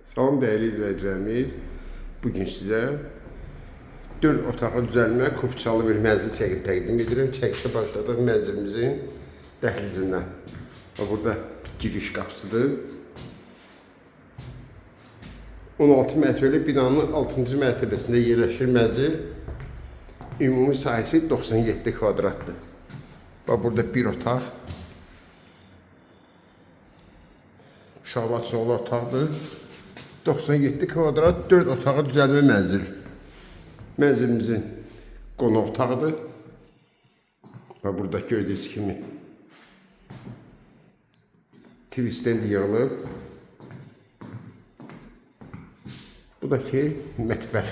Salam değerli izleyicilerimiz. Bugün size 4 otağı düzəlmə kupçalı bir mənzil çəkib təqdim edirəm. Çəkişə başladıq mənzilimizin dəhlizindən. Burada giriş qapısıdır. 16 mərtəbəli binanın 6-cı mərtəbəsində yerləşir mənzil. Ümumi sahəsi 97 kvadratdır. Burada bir otaq. Uşaqlar üçün olan otaqdır. 97 kvadrat 4 otağı düzəlmə mənzil. Mənzilimizin qonaq otağıdır. Burada gördüyünüz kimi TV-stand yığılıb. Bu da ki mətbəx.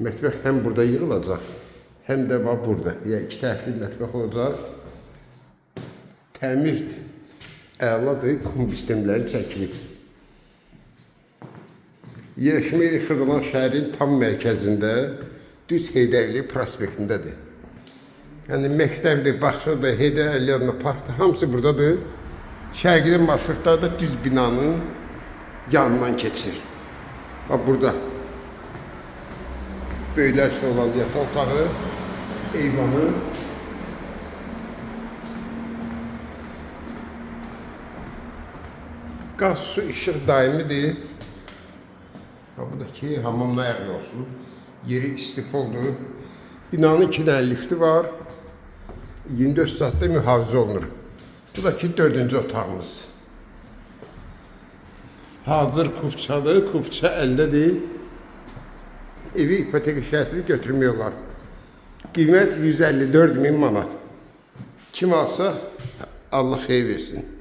Mətbəx həm burada yığılacaq, həm də burada. Yəni iki tərəfli mətbəx olacaq. Təmir əladır, kombi sistemləri çəkilib. Yerləşmə yeri Xırdalan şəhərin tam mərkəzində, düz Heydərli prospektindədir. Yəni məktəbdir, bağçadır, Heydərli adına parkdır, hamısı buradadır. Şərqli marşrutlar da düz binanın yanından keçir. Burada böyüklər üçün olan yataq otağı, eyvanı. Qaz, su, işıq daimidir. Buradakı hamamla ayaqlı olsun. Yeri istifoldur. Binanın 2 dənə lifti var. 24 saatda mühafizə olunur. Bu da ki 4-cü otağımız. Hazır kupçadır. Kupça əldədir. Evi ipoteka şərtini götürmək olar. Qiymət 154.000 manat. Kim alsa Allah xeyir versin.